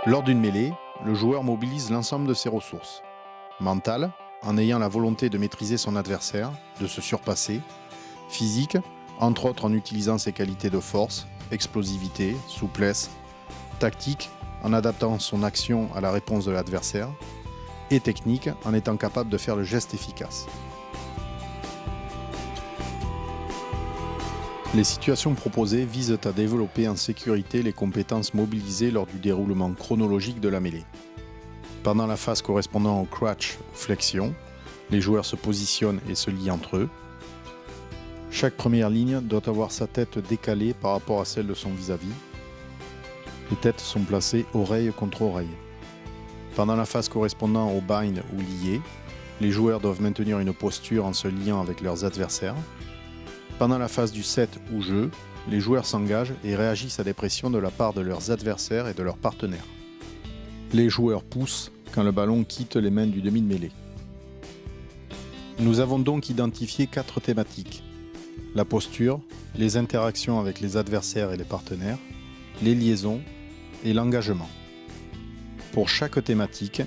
Lors d'une mêlée, le joueur mobilise l'ensemble de ses ressources. Mentale, en ayant la volonté de maîtriser son adversaire, de se surpasser. Physique, entre autres en utilisant ses qualités de force, explosivité, souplesse. Tactique, en adaptant son action à la réponse de l'adversaire. Et technique, en étant capable de faire le geste efficace. Les situations proposées visent à développer en sécurité les compétences mobilisées lors du déroulement chronologique de la mêlée. Pendant la phase correspondant au crunch ou flexion, les joueurs se positionnent et se lient entre eux. Chaque première ligne doit avoir sa tête décalée par rapport à celle de son vis-à-vis. Les têtes sont placées oreille contre oreille. Pendant la phase correspondant au bind ou lié, les joueurs doivent maintenir une posture en se liant avec leurs adversaires. Pendant la phase du set ou jeu, les joueurs s'engagent et réagissent à des pressions de la part de leurs adversaires et de leurs partenaires. Les joueurs poussent quand le ballon quitte les mains du demi de mêlée. Nous avons donc identifié 4 thématiques: la posture, les interactions avec les adversaires et les partenaires, les liaisons et l'engagement. Pour chaque thématique,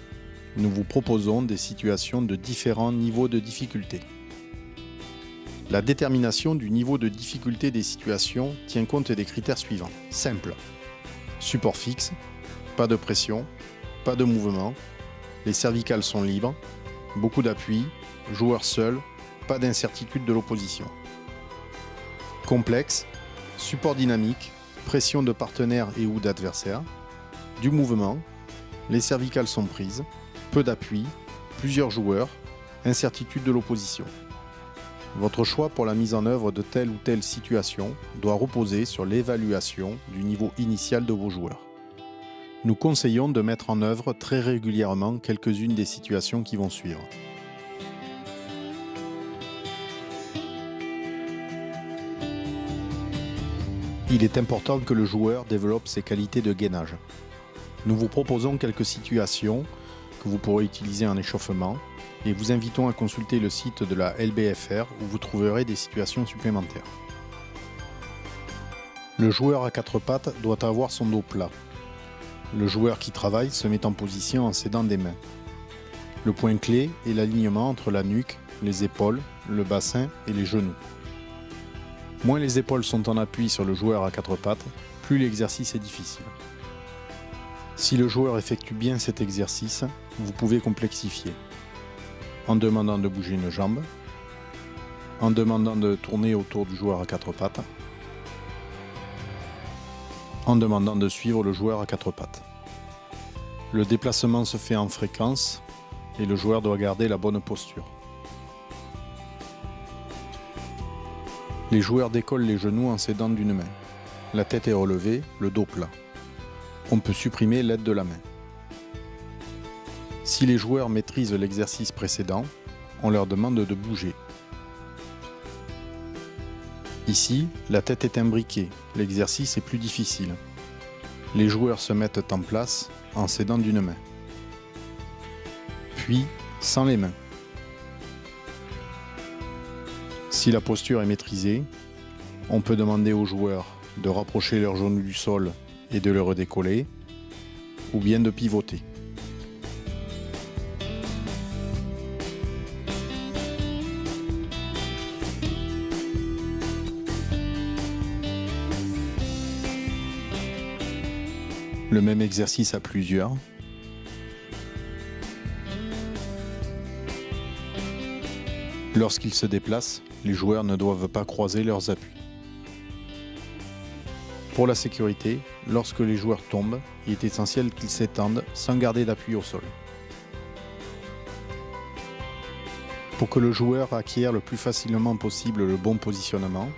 nous vous proposons des situations de différents niveaux de difficulté. La détermination du niveau de difficulté des situations tient compte des critères suivants. Simple. Support fixe, pas de pression, pas de mouvement, les cervicales sont libres, beaucoup d'appui, joueur seul, pas d'incertitude de l'opposition. Complexe, support dynamique, pression de partenaires et ou d'adversaires, du mouvement, les cervicales sont prises, peu d'appui, plusieurs joueurs, incertitude de l'opposition. Votre choix pour la mise en œuvre de telle ou telle situation doit reposer sur l'évaluation du niveau initial de vos joueurs. Nous conseillons de mettre en œuvre très régulièrement quelques-unes des situations qui vont suivre. Il est important que le joueur développe ses qualités de gainage. Nous vous proposons quelques situations que vous pourrez utiliser en échauffement et vous invitons à consulter le site de la LBFR où vous trouverez des situations supplémentaires. Le joueur à 4 pattes doit avoir son dos plat. Le joueur qui travaille se met en position en s'aidant des mains. Le point clé est l'alignement entre la nuque, les épaules, le bassin et les genoux. Moins les épaules sont en appui sur le joueur à 4 pattes, plus l'exercice est difficile. Si le joueur effectue bien cet exercice, vous pouvez complexifier. En demandant de bouger une jambe, en demandant de tourner autour du joueur à 4 pattes, en demandant de suivre le joueur à 4 pattes. Le déplacement se fait en fréquence et le joueur doit garder la bonne posture. Les joueurs décollent les genoux en s'aidant d'une main. La tête est relevée, le dos plat. On peut supprimer l'aide de la main. Si les joueurs maîtrisent l'exercice précédent, on leur demande de bouger. Ici, la tête est imbriquée, l'exercice est plus difficile. Les joueurs se mettent en place en s'aidant d'une main. Puis, sans les mains. Si la posture est maîtrisée, on peut demander aux joueurs de rapprocher leurs genoux du sol et de le redécoller, ou bien de pivoter. Le même exercice à plusieurs. Lorsqu'ils se déplacent, les joueurs ne doivent pas croiser leurs appuis. Pour la sécurité, lorsque les joueurs tombent, il est essentiel qu'ils s'étendent sans garder d'appui au sol. Pour que le joueur acquiert le plus facilement possible le bon positionnement,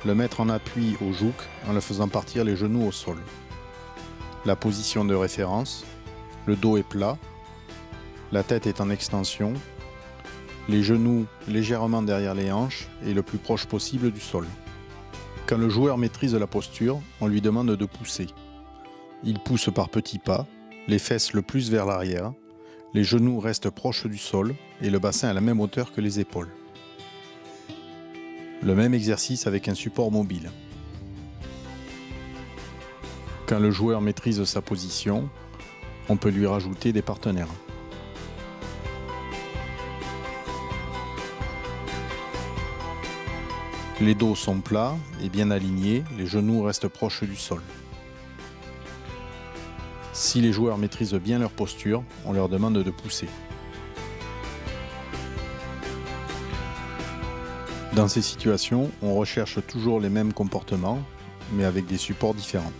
le mettre en appui au jouk en le faisant partir les genoux au sol. La position de référence, le dos est plat, la tête est en extension, les genoux légèrement derrière les hanches et le plus proche possible du sol. Quand le joueur maîtrise la posture, on lui demande de pousser. Il pousse par petits pas, les fesses le plus vers l'arrière, les genoux restent proches du sol et le bassin à la même hauteur que les épaules. Le même exercice avec un support mobile. Quand le joueur maîtrise sa position, On peut lui rajouter des partenaires. Les dos sont plats et bien alignés, les genoux restent proches du sol. Si les joueurs maîtrisent bien leur posture, on leur demande de pousser. Dans ces situations, on recherche toujours les mêmes comportements, mais avec des supports différents.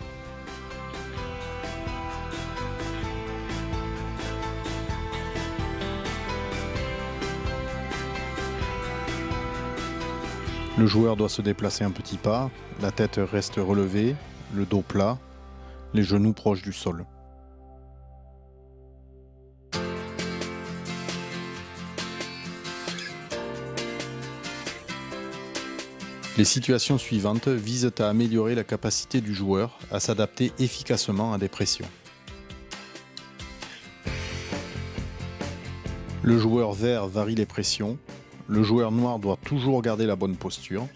Le joueur doit se déplacer un petit pas, la tête reste relevée, le dos plat, les genoux proches du sol. Les situations suivantes visent à améliorer la capacité du joueur à s'adapter efficacement à des pressions. Le joueur vert varie les pressions. Le joueur noir doit toujours garder la bonne posture.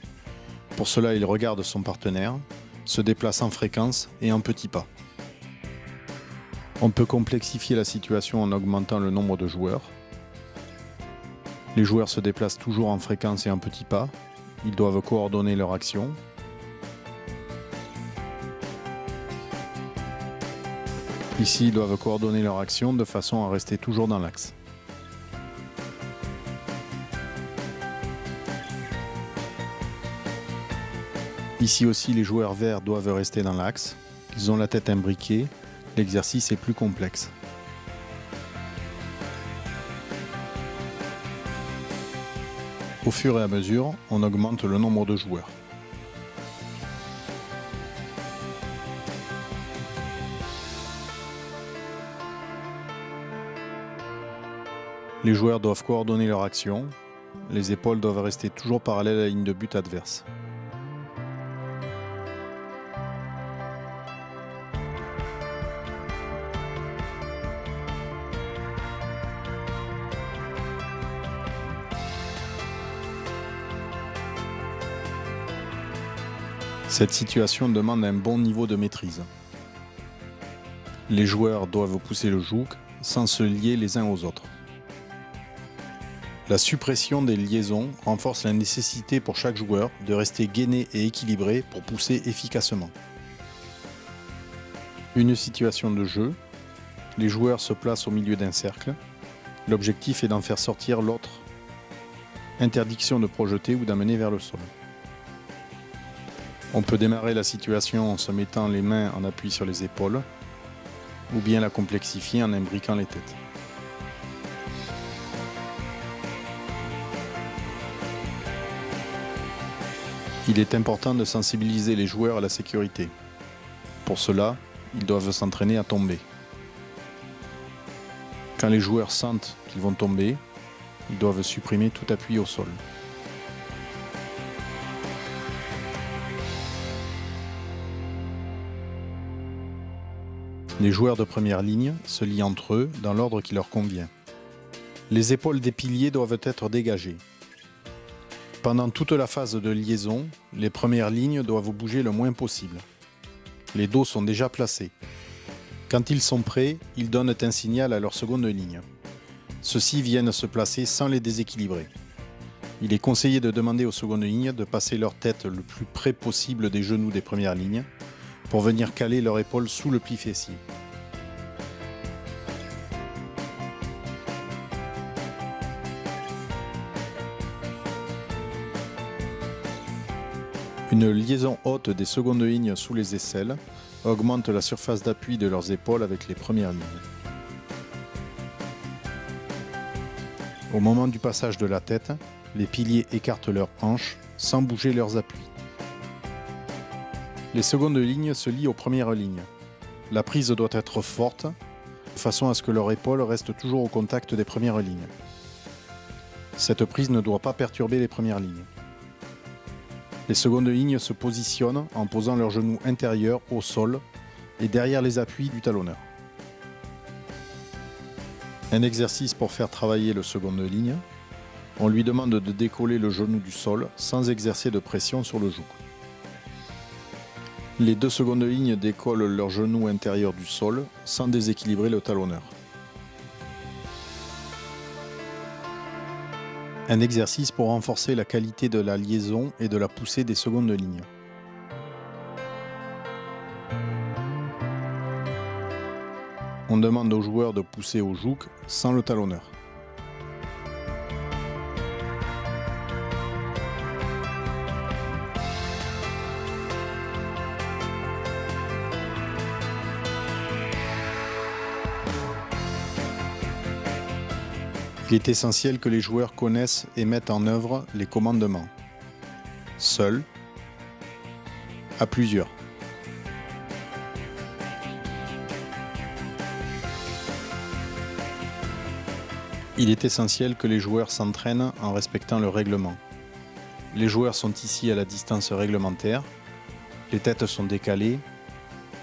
Pour cela, il regarde son partenaire, se déplace en fréquence et en petits pas. On peut complexifier la situation en augmentant le nombre de joueurs. Les joueurs se déplacent toujours en fréquence et en petits pas. Ils doivent coordonner leur action. Ici, ils doivent coordonner leur action de façon à rester toujours dans l'axe. Ici aussi, les joueurs verts doivent rester dans l'axe. Ils ont la tête imbriquée. L'exercice est plus complexe. Au fur et à mesure, on augmente le nombre de joueurs. Les joueurs doivent coordonner leur action. Les épaules doivent rester toujours parallèles à la ligne de but adverse. Cette situation demande un bon niveau de maîtrise. Les joueurs doivent pousser le joug sans se lier les uns aux autres. La suppression des liaisons renforce la nécessité pour chaque joueur de rester gainé et équilibré pour pousser efficacement. Une situation de jeu, les joueurs se placent au milieu d'un cercle. L'objectif est d'en faire sortir l'autre. Interdiction de projeter ou d'amener vers le sol. On peut démarrer la situation en se mettant les mains en appui sur les épaules, ou bien la complexifier en imbriquant les têtes. Il est important de sensibiliser les joueurs à la sécurité. Pour cela, ils doivent s'entraîner à tomber. Quand les joueurs sentent qu'ils vont tomber, ils doivent supprimer tout appui au sol. Les joueurs de première ligne se lient entre eux dans l'ordre qui leur convient. Les épaules des piliers doivent être dégagées. Pendant toute la phase de liaison, les premières lignes doivent bouger le moins possible. Les dos sont déjà placés. Quand ils sont prêts, ils donnent un signal à leur seconde ligne. Ceux-ci viennent se placer sans les déséquilibrer. Il est conseillé de demander aux secondes lignes de passer leur tête le plus près possible des genoux des premières lignes pour venir caler leur épaule sous le pli fessier. Une liaison haute des secondes lignes sous les aisselles augmente la surface d'appui de leurs épaules avec les premières lignes. Au moment du passage de la tête, les piliers écartent leurs hanches sans bouger leurs appuis. Les secondes lignes se lient aux premières lignes. La prise doit être forte, de façon à ce que leur épaule reste toujours au contact des premières lignes. Cette prise ne doit pas perturber les premières lignes. Les secondes lignes se positionnent en posant leurs genoux intérieurs au sol et derrière les appuis du talonneur. Un exercice pour faire travailler le seconde ligne. On lui demande de décoller le genou du sol sans exercer de pression sur le joug. Les deux secondes lignes décollent leur genou intérieur du sol sans déséquilibrer le talonneur. Un exercice pour renforcer la qualité de la liaison et de la poussée des secondes lignes. On demande aux joueurs de pousser au jouk sans le talonneur. Il est essentiel que les joueurs connaissent et mettent en œuvre les commandements. Seul, à plusieurs. Il est essentiel que les joueurs s'entraînent en respectant le règlement. Les joueurs sont ici à la distance réglementaire, les têtes sont décalées,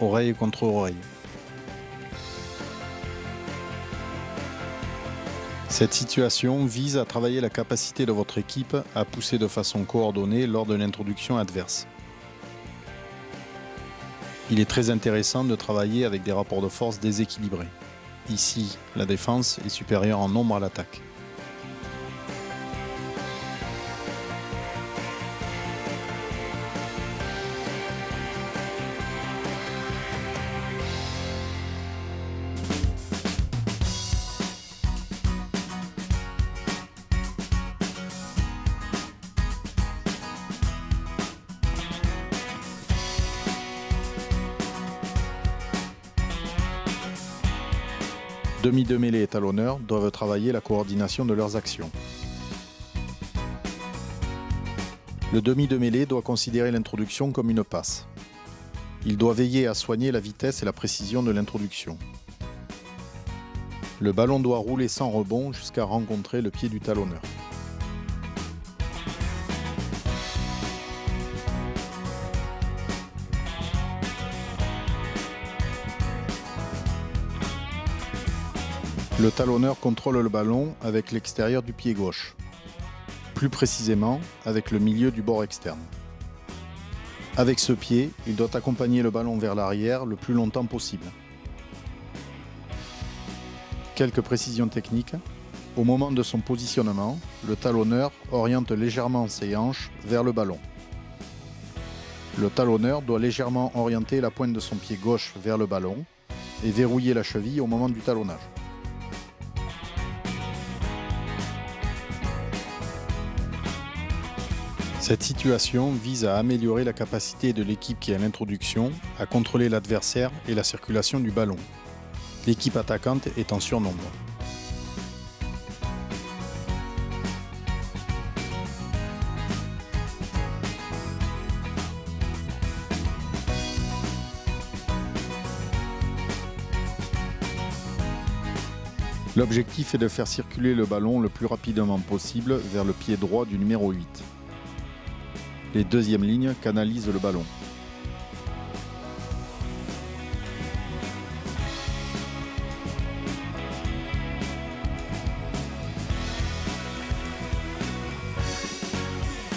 oreille contre oreille. Cette situation vise à travailler la capacité de votre équipe à pousser de façon coordonnée lors de l'introduction adverse. Il est très intéressant de travailler avec des rapports de force déséquilibrés. Ici, la défense est supérieure en nombre à l'attaque. Demi de mêlée et talonneur doivent travailler la coordination de leurs actions. Le demi de mêlée doit considérer l'introduction comme une passe. Il doit veiller à soigner la vitesse et la précision de l'introduction. Le ballon doit rouler sans rebond jusqu'à rencontrer le pied du talonneur. Le talonneur contrôle le ballon avec l'extérieur du pied gauche, plus précisément avec le milieu du bord externe. Avec ce pied, il doit accompagner le ballon vers l'arrière le plus longtemps possible. Quelques précisions techniques. Au moment de son positionnement, le talonneur oriente légèrement ses hanches vers le ballon. Le talonneur doit légèrement orienter la pointe de son pied gauche vers le ballon et verrouiller la cheville au moment du talonnage. Cette situation vise à améliorer la capacité de l'équipe qui est à l'introduction à contrôler l'adversaire et la circulation du ballon, l'équipe attaquante est en surnombre. L'objectif est de faire circuler le ballon le plus rapidement possible vers le pied droit du numéro 8. Les deuxièmes lignes canalisent le ballon.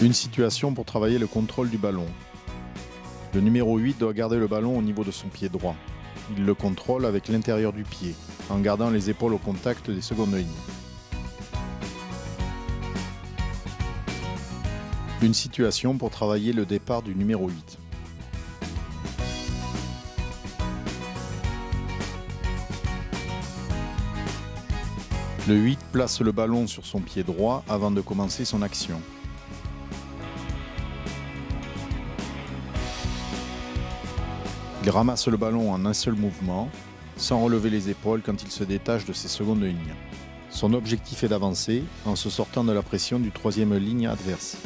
Une situation pour travailler le contrôle du ballon. Le numéro 8 doit garder le ballon au niveau de son pied droit. Il le contrôle avec l'intérieur du pied, en gardant les épaules au contact des secondes lignes. Une situation pour travailler le départ du numéro 8. Le 8 place le ballon sur son pied droit avant de commencer son action. Il ramasse le ballon en un seul mouvement, sans relever les épaules quand il se détache de ses secondes lignes. Son objectif est d'avancer en se sortant de la pression du troisième ligne adverse.